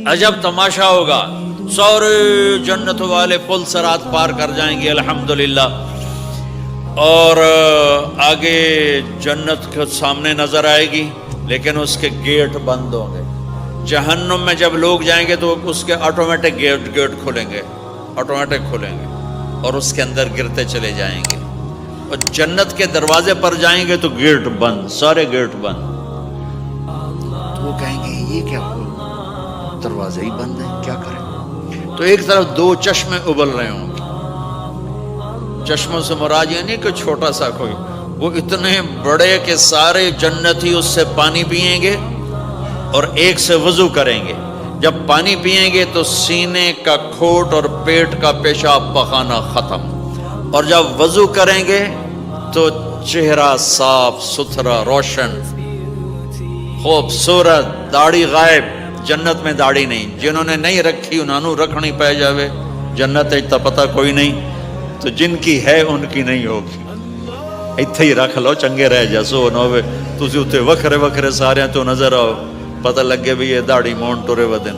عجب تماشا ہوگا، سارے جنت والے پل سرات پار کر جائیں گے الحمدللہ، اور آگے جنت کے سامنے نظر آئے گی لیکن اس کے گیٹ بند ہوں گے۔ جہنم میں جب لوگ جائیں گے تو اس کے آٹومیٹک گیٹ کھلیں گے، آٹومیٹک کھلیں گے اور اس کے اندر گرتے چلے جائیں گے، اور جنت کے دروازے پر جائیں گے تو گیٹ بند، سارے گیٹ بند۔ تو وہ کہیں گے یہ کیا ہوا، دروازے ہی بند ہیں، کیا کریں؟ تو ایک طرف دو چشمے ابل رہے ہوں گے، چشموں سے مراد یہ نہیں کہ چھوٹا سا کوئی، وہ اتنے بڑے کہ سارے جنتی اس سے پانی پئیں گے اور ایک سے وضو کریں گے۔ جب پانی پئیں گے تو سینے کا کھوٹ اور پیٹ کا پیشاب پخانا ختم، اور جب وضو کریں گے تو چہرہ صاف ستھرا روشن خوبصورت، داڑھی غائب۔ جنت میں داڑھی نہیں، جنہوں نے نہیں رکھی انہوں نے رکھنی پہ جاوے، جنت تا پتہ کوئی نہیں، تو جن کی ہے ان کی نہیں ہوگی۔ ایتھے ہی رکھ لو، چنگے رہ جیسو نہ ہوئے تسی اتنے وکھرے وکھرے سارے تو نظر آؤ، پتہ لگے بھی یہ داڑھی مون ٹورے ودن۔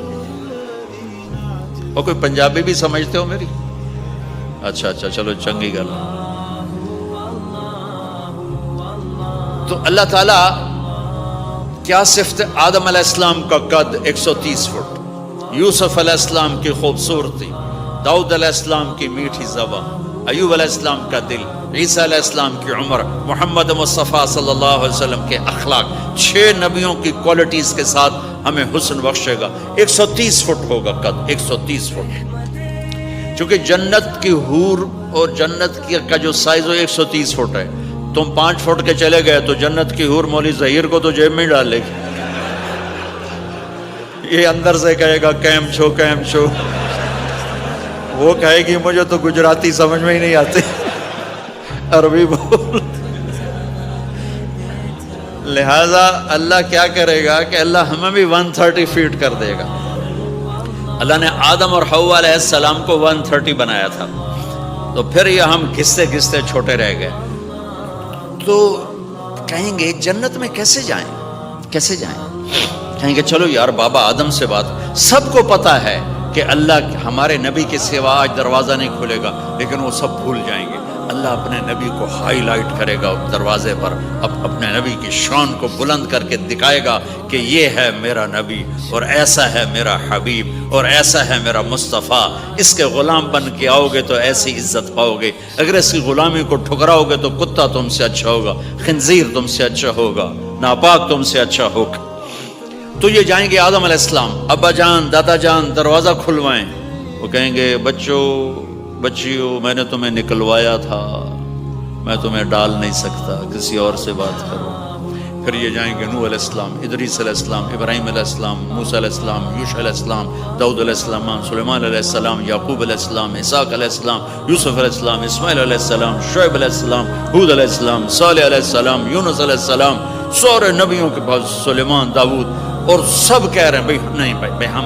اور کوئی پنجابی بھی سمجھتے ہو میری؟ اچھا چلو چنگی گل۔ تو اللہ تعالیٰ کیا صفت، آدم علیہ السلام کا قد 130 فٹ، یوسف علیہ السلام کی خوبصورتی، داؤد علیہ السلام کی میٹھی زبان، ایوب علیہ السلام کا دل، عیسیٰ علیہ السلام کی عمر، محمد مصطفیٰ صلی اللہ علیہ وسلم کے اخلاق، 6 نبیوں کی کوالٹیز کے ساتھ ہمیں حسن بخشے گا۔ 130 فٹ ہوگا قد، 130 فٹ، چونکہ جنت کی حور اور جنت کا جو سائز ہو 130 فٹ ہے۔ تم 5 فٹ کے چلے گئے تو جنت کی حور مولی ظہیر کو تو جیب میں ڈالے گی، یہ اندر سے کہے گا کیم چھو، وہ کہے گی مجھے تو گجراتی سمجھ میں ہی نہیں آتی، عربی بول۔ لہذا اللہ کیا کرے گا کہ اللہ ہمیں بھی 130 فیٹ کر دے گا۔ اللہ نے آدم اور حوا علیہ السلام کو 130 بنایا تھا، تو پھر یہ ہم گھستے گھستے چھوٹے رہ گئے۔ تو کہیں گے جنت میں کیسے جائیں؟ کہیں گے چلو یار بابا آدم سے بات، سب کو پتا ہے کہ اللہ ہمارے نبی کے سوا آج دروازہ نہیں کھلے گا، لیکن وہ سب بھول جائیں گے۔ اللہ اپنے نبی کو ہائی لائٹ کرے گا دروازے پر، اپنے نبی کی شان کو بلند کر کے دکھائے گا کہ یہ ہے میرا نبی، اور ایسا ہے میرا حبیب، اور ایسا ہے میرا مصطفیٰ۔ اس کے غلام بن کے آؤ گے تو ایسی عزت پاؤ گے، اگر اس کی غلامی کو ٹھکراؤ گے تو کتا تم سے اچھا ہوگا، خنزیر تم سے اچھا ہوگا، ناپاک تم سے اچھا ہوگا۔ تو یہ جائیں گے آدم علیہ السلام، ابا جان دادا جان دروازہ کھلوائیں۔ وہ کہیں گے بچیو میں نے تمہیں نکلوایا تھا، میں تمہیں ڈال نہیں سکتا، کسی اور سے بات کرو۔ پھر یہ جائیں گے نوح علیہ السلام، ادریس علیہ السلام، ابراہیم علیہ السلام، موسیٰ علیہ السلام، یوشع علیہ السلام، داؤد علیہ السلام، سلیمان علیہ السلام، یعقوب علیہ السلام، اسحاق علیہ السلام، یوسف علیہ السلام، اسماعیل علیہ السلام، شعیب علیہ السلام، ہود علیہ السلام، صالح علیہ السلام، یونس علیہ السلام، سارے نبیوں کے پاس، سلیمان، داؤد، اور سب کہہ رہے ہیں بھائی ہم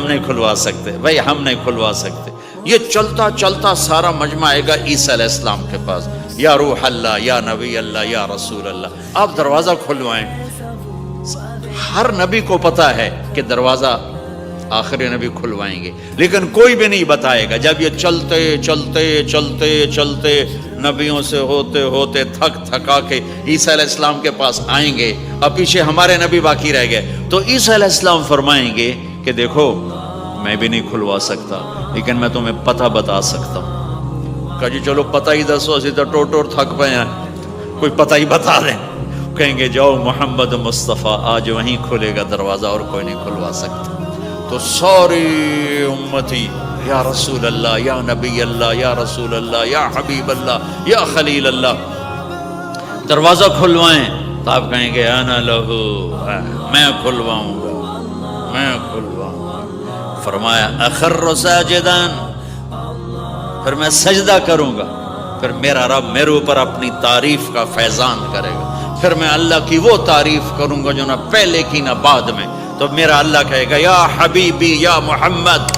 نہیں کھلوا سکتے۔ یہ چلتا چلتا سارا مجمع آئے گا عیسیٰ علیہ السلام کے پاس، یا روح اللہ، یا نبی اللہ، یا رسول اللہ، آپ دروازہ کھلوائیں۔ ہر نبی کو پتا ہے کہ دروازہ آخری نبی کھلوائیں گے، لیکن کوئی بھی نہیں بتائے گا۔ جب یہ چلتے نبیوں سے ہوتے تھکا کے عیسیٰ علیہ السلام کے پاس آئیں گے، اب پیچھے ہمارے نبی باقی رہ گئے، تو عیسیٰ علیہ السلام فرمائیں گے کہ دیکھو میں بھی نہیں کھلوا سکتا، لیکن میں تمہیں پتہ بتا سکتا ہوں۔ کہا جی چلو پتہ ہی دسو، اسی تو ٹور تھک پے ہیں، کوئی پتہ ہی بتا دیں۔ کہیں گے جاؤ محمد مصطفیٰ، آج وہیں کھلے گا دروازہ، اور کوئی نہیں کھلوا سکتا۔ تو ساری امتی یا رسول اللہ، یا نبی اللہ، یا رسول اللہ، یا حبیب اللہ، یا خلیل اللہ، دروازہ کھلوائیں۔ تو آپ کہیں گے انا لہو، میں کھلواؤں گا۔ فرمایا اخر ساجدان، پھر میں سجدہ کروں گا، پھر میرا رب میرے اوپر اپنی تعریف کا فیضان کرے گا، پھر میں اللہ کی وہ تعریف کروں گا جو نہ پہلے کی نہ بعد میں۔ تو میرا اللہ کہے گا یا حبیبی یا محمد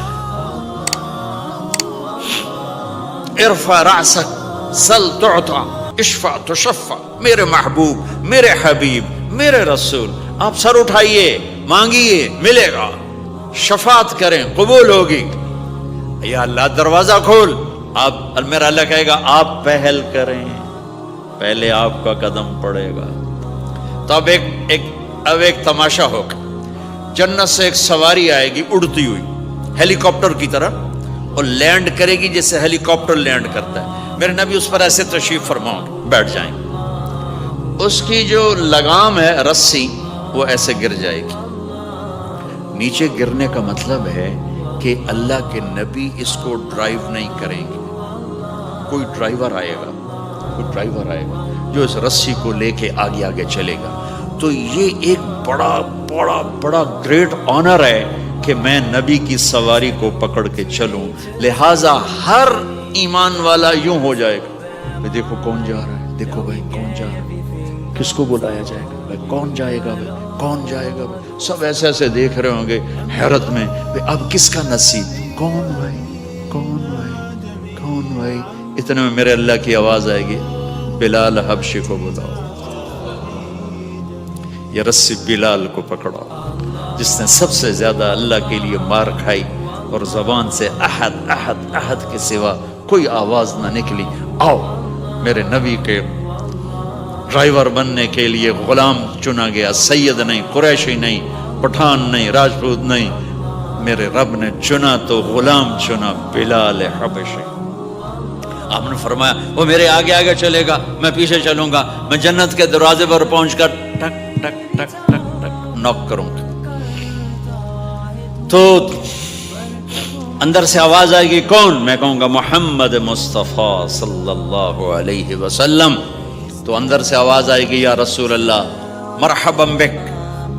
ارفع رأسک سل تعطا اشفع تشفع، میرے محبوب، میرے حبیب، میرے رسول، آپ سر اٹھائیے، مانگیے، ملے گا۔ شفاعت کریں قبول ہوگی. یا اللہ دروازہ کھول. آپ میرا اللہ کہے گا آپ پہل کریں, پہلے آپ کا قدم پڑے گا. تو اب ایک تماشا ہوگا. جنت سے ایک سواری آئے گی اڑتی ہوئی ہیلی کاپٹر کی طرح, اور لینڈ کرے گی جیسے ہیلی کاپٹر لینڈ کرتا ہے. میرے نبی اس پر ایسے تشریف فرماؤ بیٹھ جائیں گے. اس کی جو لگام ہے رسی وہ ایسے گر جائے گی. نیچے گرنے کا مطلب ہے کہ اللہ کے نبی اس کو ڈرائیو نہیں کریں گے. کوئی ڈرائیور آئے گا جو اس رسی کو لے کے آگے آگے چلے گا. تو یہ ایک بڑا بڑا بڑا گریٹ آنر ہے کہ میں نبی کی سواری کو پکڑ کے چلوں. لہٰذا ہر ایمان والا یوں ہو جائے گا, دیکھو کون جا رہا ہے, دیکھو بھائی کون جا رہا ہے, کس کو بلایا جائے گا, بھائی کون جائے گا, بھائی کون جائے گا. سب ایسے ایسے دیکھ رہے ہوں گے حیرت میں, اب کس کا نصیب, کون بھائی کون بھائی کون بھائی. اتنے میں میرے اللہ کی آواز آئے گی, بلال حبشی کو بلاؤ. یہ رسی بلال کو پکڑو جس نے سب سے زیادہ اللہ کے لیے مار کھائی اور زبان سے احد احد احد کے سوا کوئی آواز نہ نکلی. آؤ میرے نبی کے ڈرائیور بننے کے لیے غلام چنا گیا. سید نہیں, قریشی نہیں, پٹھان نہیں, راجپوت نہیں, میرے رب نے چنا تو غلام چنا, بلال حبشی. آپ نے فرمایا وہ میرے آگے آگے چلے گا, میں پیچھے چلوں گا, میں جنت کے دروازے پر پہنچ کر ٹک ٹک ٹک ٹک ٹک نوک کروں گا. تو اندر سے آواز آئے گی کون, میں کہوں گا محمد مصطفیٰ صلی اللہ علیہ وسلم. تو اندر سے آواز آئے گی یا رسول اللہ مرحبا بک,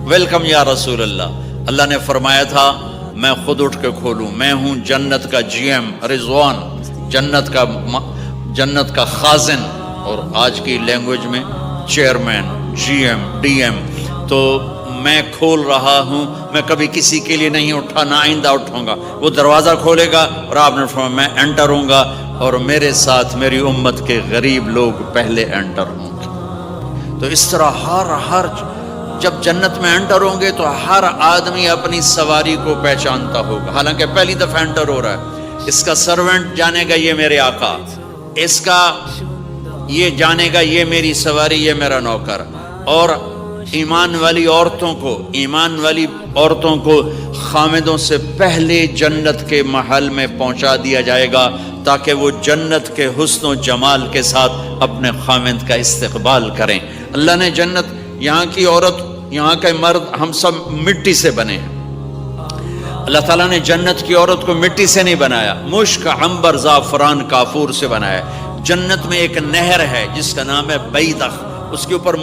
ویلکم یا رسول اللہ. اللہ نے فرمایا تھا میں خود اٹھ کے کھولوں, میں ہوں جنت کا جی ایم رضوان, جنت کا خازن, اور آج کی لینگویج میں chairman, G M, D M. تو میں کھول رہا ہوں, میں کبھی کسی کے لیے نہیں اٹھا, نہ آئندہ اٹھوں گا. وہ دروازہ کھولے گا اور آپ نے فرمایا میں انٹر ہوں گا, اور میرے ساتھ میری امت کے غریب لوگ پہلے انٹر ہوں گے. تو اس طرح ہر جب جنت میں انٹر ہوں گے تو ہر آدمی اپنی سواری کو پہچانتا ہوگا. حالانکہ پہلی دفعہ انٹر ہو رہا ہے. اس کا سرونٹ جانے گا یہ میرے آقا, اس کا یہ جانے گا یہ میری سواری, یہ میرا نوکر. اور ایمان والی عورتوں کو خامدوں سے پہلے جنت کے محل میں پہنچا دیا جائے گا تاکہ وہ جنت کے حسن و جمال کے ساتھ اپنے خامد کا استقبال کریں. اللہ نے جنت, یہاں کی عورت, یہاں کے مرد, ہم سب مٹی سے بنے ہیں. اللہ تعالیٰ نے جنت کی عورت کو مٹی سے نہیں بنایا, مشک, عنبر, زعفران, کافور سے بنایا. جنت میں ایک نہر ہے جس کا نام ہے بیدخ, اس کے اوپر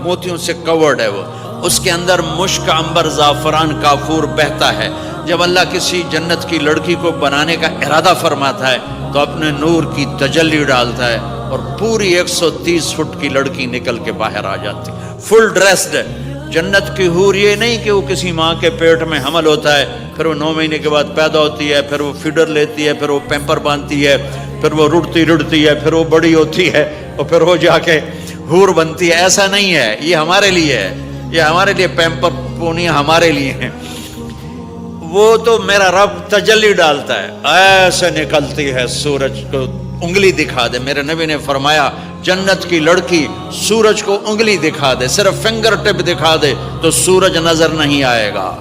موتیوں سے کورڈ ہے. وہ اس کے اندر مشک, عنبر, زعفران, کافور بہتا ہے. جب اللہ کسی جنت کی لڑکی کو بنانے کا ارادہ فرماتا ہے تو اپنے نور کی تجلی ڈالتا ہے اور پوری 130 فٹ کی لڑکی نکل کے باہر آ جاتی, فل ڈریسڈ ہے. جنت کی حور یہ نہیں کہ وہ کسی ماں کے پیٹ میں حمل ہوتا ہے, پھر وہ 9 مہینے کے بعد پیدا ہوتی ہے, پھر وہ فیڈر لیتی ہے, پھر وہ پیمپر باندھتی ہے, پھر وہ رڑتی ہے, پھر وہ بڑی ہوتی ہے, اور پھر وہ جا کے حور بنتی ہے. ایسا نہیں ہے, یہ ہمارے لیے ہے, یہ ہمارے لیے پیمپر پونیاں ہمارے لیے ہیں. وہ تو میرا رب تجلی ڈالتا ہے, ایسے نکلتی ہے سورج کو انگلی دکھا دے. میرے نبی نے فرمایا جنت کی لڑکی سورج کو انگلی دکھا دے, صرف فنگر ٹپ دکھا دے تو سورج نظر نہیں آئے گا.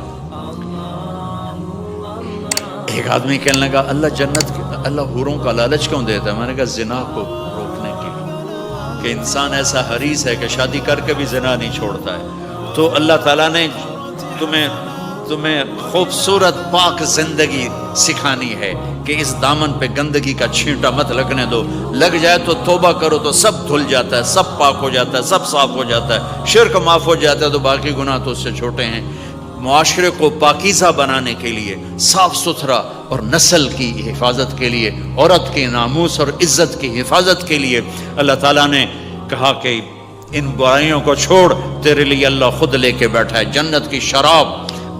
ایک آدمی کہنے لگا اللہ حوروں کا لالچ کیوں دیتا ہے؟ میں نے کہا زنا کو روکنے کے لیے, کہ انسان ایسا حریص ہے کہ شادی کر کے بھی زنا نہیں چھوڑتا ہے. تو اللہ تعالیٰ نے تمہیں خوبصورت پاک زندگی سکھانی ہے کہ اس دامن پہ گندگی کا چھینٹا مت لگنے دو. لگ جائے تو توبہ کرو تو سب دھل جاتا ہے, سب پاک ہو جاتا ہے, سب صاف ہو جاتا ہے, شرک معاف ہو جاتا ہے, تو باقی گناہ تو اس سے چھوٹے ہیں. معاشرے کو پاکیزہ بنانے کے لیے, صاف ستھرا, اور نسل کی حفاظت کے لیے, عورت کے ناموس اور عزت کی حفاظت کے لیے اللہ تعالیٰ نے کہا کہ ان برائیوں کو چھوڑ, تیرے لیے اللہ خود لے کے بیٹھا ہے جنت کی شراب.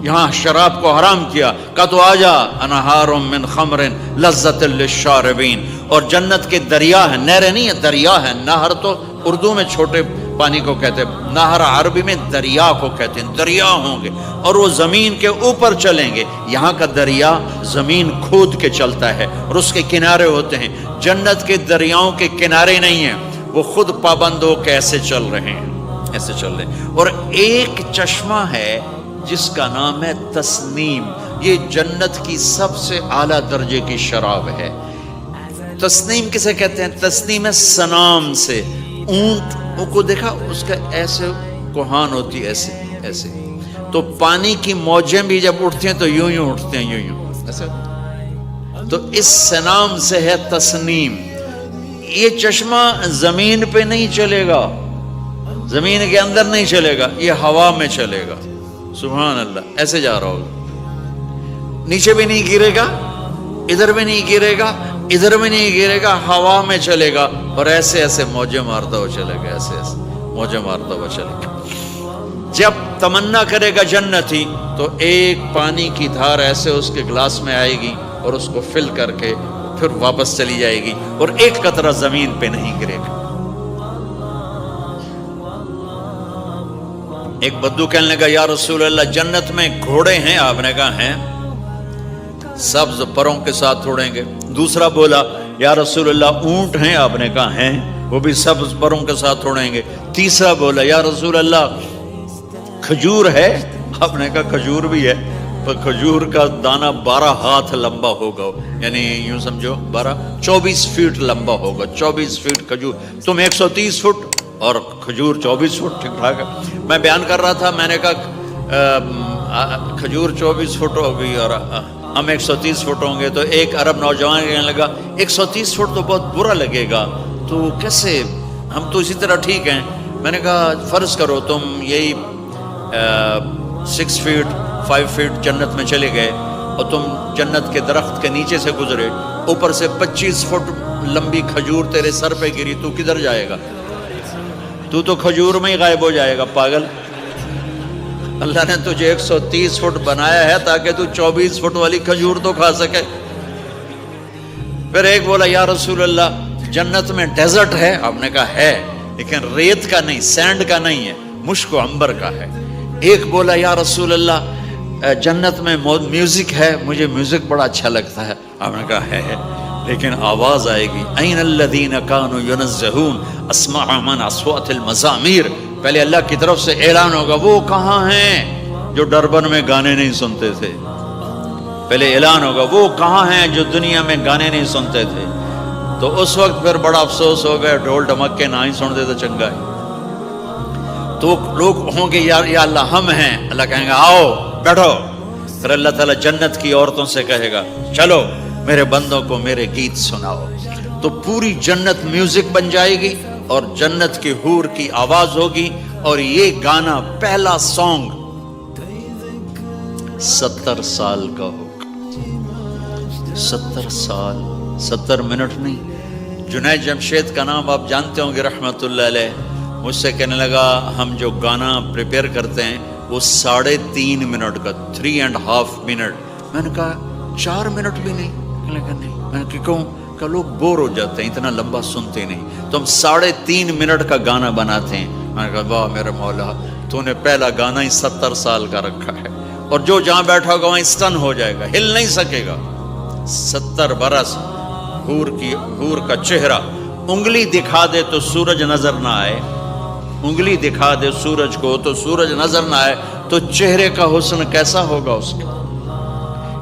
یہاں شراب کو حرام کیا, کہا تو آجا انہار من خمر لذت للشاربین. اور جنت کے دریا ہیں, نہریں نہیں ہیں, دریا ہیں. نہر تو اردو میں چھوٹے پانی کو کہتے ہیں، نہر عربی میں دریا کو کہتے ہیں، دریا ہوں گے اور وہ زمین کے اوپر چلیں گے۔ یہاں کا دریا زمین کھود کے چلتا ہے اور اس کے کنارے ہوتے ہیں۔ جنت کے دریاؤں کے کنارے نہیں ہیں، وہ خود پابند ہو کے ایسے چل رہے ہیں، ایسے چل رہے ہیں۔ اور ایک چشمہ ہے جس کا نام ہے تسنیم، یہ جنت کی سب سے اعلیٰ درجے کی شراب ہے۔ تسنیم کسے کہتے ہیں؟ تسنیم ہے سنام سے، اونٹ کو دیکھا اس کا ایسے کوہان ہوتی ہے، ایسے ایسے، تو پانی کی موجیں بھی جب اٹھتی ہیں تو یوں یوں اٹھتے ہیں، یوں یوں ایسے، تو اس سنام سے ہے تسنیم۔ یہ چشمہ زمین پہ نہیں چلے گا، زمین کے اندر نہیں چلے گا، یہ ہوا میں چلے گا۔ سبحان اللہ، ایسے جا رہا ہوگا، نیچے بھی نہیں گرے گا، ادھر بھی نہیں گرے گا، ادھر بھی نہیں گرے گا، ہوا میں چلے گا اور ایسے ایسے موجیں مارتا ہوا چلے گا، ایسے ایسے موجیں مارتا ہوا چلے گا۔ جب تمنا کرے گا جنتی تو ایک پانی کی دھار ایسے اس کے گلاس میں آئے گی اور اس کو فل کر کے پھر واپس چلی جائے گی اور ایک قطرہ زمین پہ نہیں گرے گا۔ ایک بدو کہنے لگا یا رسول اللہ جنت میں گھوڑے ہیں؟ آپ نے کہا ہیں، سبز پروں کے ساتھ اڑیں گے۔ دوسرا بولا یا رسول اللہ اونٹ ہیں؟ آپ نے کہا ہیں، وہ بھی سبز پروں کے ساتھ اڑیں گے۔ تیسرا بولا یا رسول اللہ کھجور ہے؟ آپ نے کہا کھجور بھی ہے، پر کھجور کا دانہ 12 ہاتھ لمبا ہوگا، یعنی یوں سمجھو 24 فٹ لمبا ہوگا، 24 فٹ کھجور، تم 130 فٹ اور کھجور 24 فٹ، ٹھیک ٹھاک ہے۔ میں بیان کر رہا تھا، میں نے کہا کھجور 24 فٹ ہوگی اور ہم 130 فٹ ہوں گے، تو ایک عرب نوجوان کہنے لگا 130 فٹ تو بہت برا لگے گا، تو کیسے، ہم تو اسی طرح ٹھیک ہیں۔ میں نے کہا فرض کرو تم یہی 6 فٹ 5 فٹ جنت میں چلے گئے اور تم جنت کے درخت کے نیچے سے گزرے، اوپر سے 25 فٹ لمبی کھجور تیرے سر پہ گری، تو کدھر جائے گا؟ تو کھجور میں ہی غائب ہو جائے گا، پاگل۔ اللہ نے تجھے 130 فٹ بنایا ہے تاکہ تو 24 فٹ والی کھجور تو کھا سکے۔ پھر ایک بولا یا رسول اللہ جنت میں ڈیزرٹ ہے؟ آپ نے کہا ہے، لیکن ریت کا نہیں، سینڈ کا نہیں ہے، مشک و عنبر کا ہے۔ ایک بولا یا رسول اللہ جنت میں میوزک ہے؟ مجھے میوزک بڑا اچھا لگتا ہے۔ آپ نے کہا ہے، لیکن آواز آئے گی این الذین کانوا ینزہون اسمع من اصوات المزامیر، پہلے اللہ کی طرف سے اعلان ہوگا وہ کہاں ہیں جو ڈربن میں گانے نہیں سنتے تھے، پہلے اعلان ہوگا وہ کہاں ہیں جو دنیا میں گانے نہیں سنتے تھے، تو اس وقت پھر بڑا افسوس ہوگا، ڈھول ڈھمکے نہ ہی سنتے تو چنگا ہے۔ تو لوگ ہوں گے یا اللہ ہم ہیں، اللہ کہیں گا آؤ بیٹھو، پھر اللہ تعالیٰ جنت کی عورتوں سے کہے گا چلو میرے بندوں کو میرے گیت سناؤ، تو پوری جنت میوزک بن جائے گی اور جنت کی حور کی آواز ہوگی، اور یہ گانا پہلا سانگ 70 سال کا ہوگا، 70 سال، 70 منٹ نہیں۔ جنید جمشید کا نام آپ جانتے ہوں گے رحمت اللہ علیہ، مجھ سے کہنے لگا ہم جو گانا پریپیئر کرتے ہیں وہ 3.5 منٹ کا، 3.5 منٹ۔ میں نے کہا 4 منٹ بھی نہیں؟ نہیں۔ میں نے کہا کیوں؟ کہ لوگ بور ہو جاتے ہیں، اتنا لمبا سنتے نہیں، تو ہم 3.5 منٹ کا گانا بناتے ہیں۔ میں نے کہا واہ میرے مولا، تو نے پہلا گانا ہی 70 سال کا رکھا ہے، اور جو جہاں بیٹھا ہوگا وہاں اسٹن ہو جائے گا، ہل نہیں سکے گا۔ 70 برس حور کا چہرہ، انگلی دکھا دے تو سورج نظر نہ آئے، انگلی دکھا دے سورج کو تو سورج نظر نہ آئے، تو چہرے کا حسن کیسا ہوگا اس کا؟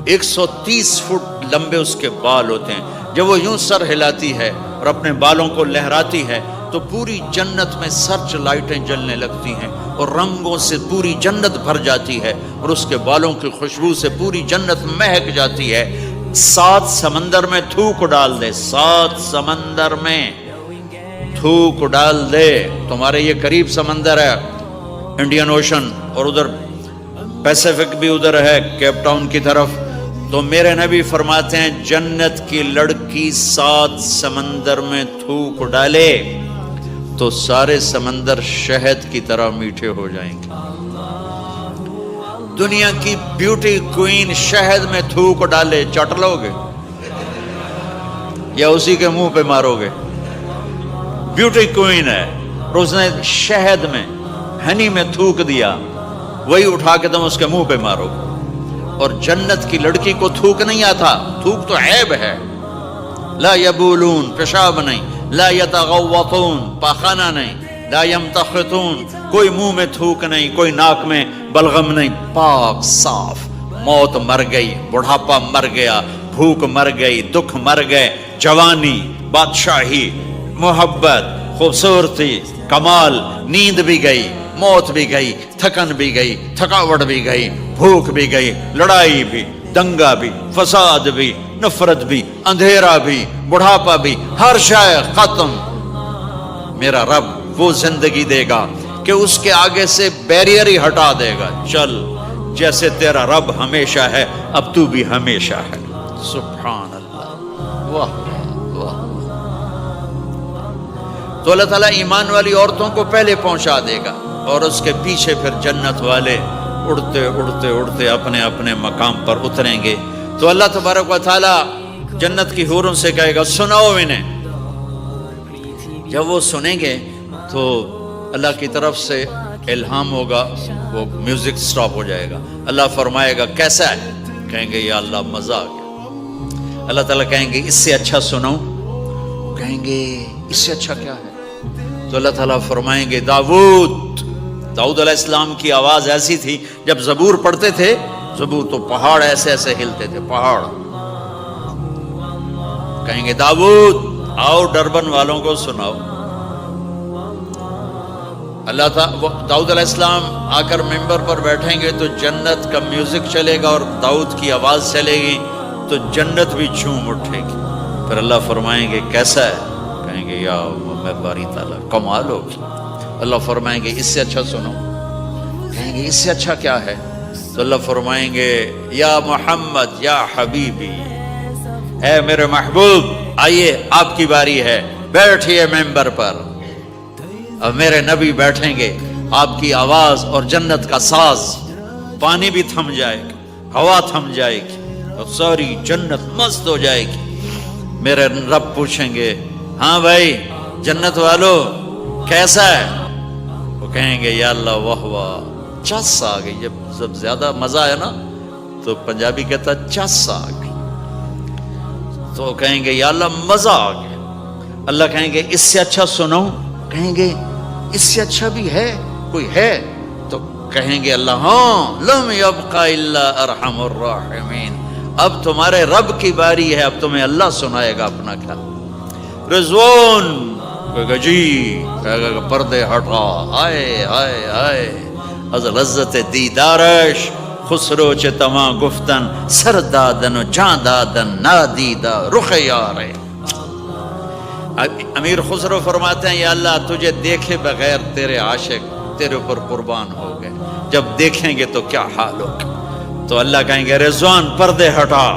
130 فٹ لمبے اس کے بال ہوتے ہیں، جب وہ یوں سر ہلاتی ہے اور اپنے بالوں کو لہراتی ہے تو پوری جنت میں سرچ لائٹیں جلنے لگتی ہیں اور رنگوں سے پوری جنت بھر جاتی ہے، اور اس کے بالوں کی خوشبو سے پوری جنت مہک جاتی ہے۔ 7 سمندر میں تھوک ڈال دے، 7 سمندر میں تھوک ڈال دے، تمہارے یہ قریب سمندر ہے انڈین اوشن، اور ادھر پیسیفک بھی ادھر ہے کیپ ٹاؤن کی طرف، تو میرے نبی فرماتے ہیں جنت کی لڑکی 7 سمندر میں تھوک ڈالے تو سارے سمندر شہد کی طرح میٹھے ہو جائیں گے۔ دنیا کی بیوٹی کوئین شہد میں تھوک ڈالے، چٹ لو گے یا اسی کے منہ پہ مارو گے؟ بیوٹی کوئین ہے، اور اس نے شہد میں ہنی میں تھوک دیا، وہی اٹھا کے تم اس کے منہ پہ مارو۔ اور جنت کی لڑکی کو تھوک نہیں آتا، تھوک تو عیب ہے۔ لا یبولون، پیشاب نہیں، لا یتغوطون، پاخانہ نہیں، لا یمتخطون، کوئی منہ میں تھوک نہیں، کوئی ناک میں بلغم نہیں، پاک صاف۔ موت مر گئی، بڑھاپا مر گیا، بھوک مر گئی، دکھ مر گئے، جوانی، بادشاہی، محبت، خوبصورتی، کمال، نیند بھی گئی، موت بھی گئی، تھکن بھی گئی، تھکاوٹ بھی گئی، بھوک بھی گئی، لڑائی بھی، دنگا بھی، فساد بھی، نفرت بھی، اندھیرا بھی، بڑھاپا بھی، ہر شے ختم۔ میرا رب وہ زندگی دے گا کہ اس کے آگے سے بیریئر ہی ہٹا دے گا، چل جیسے تیرا رب ہمیشہ ہے اب تو بھی ہمیشہ ہے۔ سبحان اللہ، واہ واہ۔ تو اللہ تعالیٰ ایمان والی عورتوں کو پہلے پہنچا دے گا اور اس کے پیچھے پھر جنت والے اڑتے اڑتے اڑتے اپنے اپنے مقام پر اتریں گے۔ تو اللہ تبارک و تعالیٰ جنت کی حوروں سے کہے گا سناؤ انہیں۔ جب وہ سنیں گے تو اللہ کی طرف سے الہام ہوگا، وہ میوزک سٹاپ ہو جائے گا، اللہ فرمائے گا کیسا ہے؟ کہیں گے یا اللہ مزہ آ گیا۔ اللہ تعالیٰ کہیں گے اس سے اچھا سناؤں؟ کہیں گے اس سے اچھا کیا ہے؟ تو اللہ تعالیٰ فرمائیں گے داؤد علیہ السلام کی آواز ایسی تھی، جب زبور پڑھتے تھے، زبور تو پہاڑ ایسے ایسے ہلتے تھے، پہاڑ۔ کہیں گے داؤد آؤ ڈربن والوں کو سناؤ۔ اللہ تعالیٰ داؤد علیہ السلام آ کر ممبر پر بیٹھیں گے تو جنت کا میوزک چلے گا اور داؤد کی آواز چلے گی تو جنت بھی جھوم اٹھے گی۔ پھر اللہ فرمائیں گے کیسا ہے؟ کہیں گے یا میں باری تعالیٰ کمال ہوگی۔ اللہ فرمائیں گے اس سے اچھا سنو۔ کہیں گے اس سے اچھا کیا ہے؟ تو اللہ فرمائیں گے یا محمد یا حبیبی، اے میرے محبوب آئیے آپ کی باری ہے، بیٹھیے ممبر پر۔ اب میرے نبی بیٹھیں گے، آپ کی آواز اور جنت کا ساز، پانی بھی تھم جائے گا، ہوا تھم جائے گی اور ساری جنت مست ہو جائے گی۔ میرے رب پوچھیں گے ہاں بھائی جنت والو کیسا ہے؟ وہ کہیں گے یا اللہ واہ واہ، چس آ گئی۔ جب زیادہ مزہ ہے نا تو پنجابی کہتا چس آ گئی، تو کہیں گے یا اللہ مزہ آ گیا۔ اللہ کہیں گے اس سے اچھا سناؤں؟ کہیں گے اس سے اچھا بھی ہے، کوئی ہے؟ تو کہیں گے اللہ ہاں لم یبقى الا ارحم الراحمین، اب تمہارے رب کی باری ہے، اب تمہیں اللہ سنائے گا اپنا خیال۔ رضوان کہے گا جی، کہے گا پردے ہٹا، آئے آئے آئے از لذت دیدارش خسرو چه تما گفتن سر دادن و جان دادن نادیدہ رخ یارے۔ امیر خسرو فرماتے ہیں یا اللہ تجھے دیکھے بغیر تیرے عاشق تیرے اوپر قربان ہو گئے، جب دیکھیں گے تو کیا حال ہوگا؟ تو اللہ کہیں گے رضوان پردے ہٹا،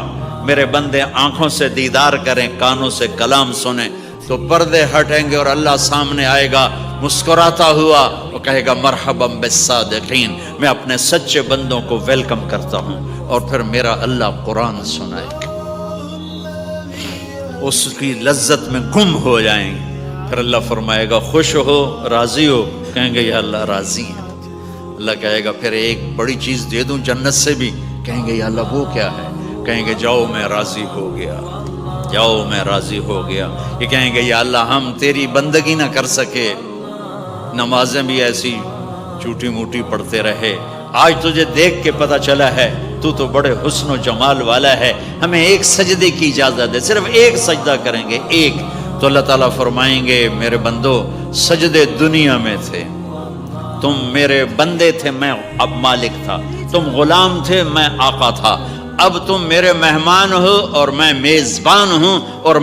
میرے بندے آنکھوں سے دیدار کریں، کانوں سے کلام سنیں۔ تو پردے ہٹیں گے اور اللہ سامنے آئے گا مسکراتا ہوا، وہ کہے گا مرحبا بالصادقین، میں اپنے سچے بندوں کو ویلکم کرتا ہوں۔ اور پھر میرا اللہ قرآن سنائے گا، اس کی لذت میں گم ہو جائیں گے۔ پھر اللہ فرمائے گا خوش ہو، راضی ہو؟ کہیں گے یا اللہ راضی ہیں۔ اللہ کہے گا پھر ایک بڑی چیز دے دوں جنت سے بھی؟ کہیں گے یا اللہ وہ کیا ہے؟ کہیں گے جاؤ میں راضی ہو گیا، جاؤ میں راضی ہو گیا۔ یہ کہیں گے یا اللہ ہم تیری بندگی نہ کر سکے، نمازیں بھی ایسی چوٹی موٹی پڑھتے رہے، آج تجھے دیکھ کے پتہ چلا ہے تو بڑے حسن و جمال والا ہے، ہمیں ایک سجدے کی اجازت ہے، صرف ایک سجدہ کریں گے، ایک۔ تو اللہ تعالیٰ فرمائیں گے میرے بندو سجدے دنیا میں تھے، تم میرے بندے تھے، میں اب مالک تھا، تم غلام تھے، میں آقا تھا، اب تم میرے مہمان ہو اور میں میزبان ہوں، اور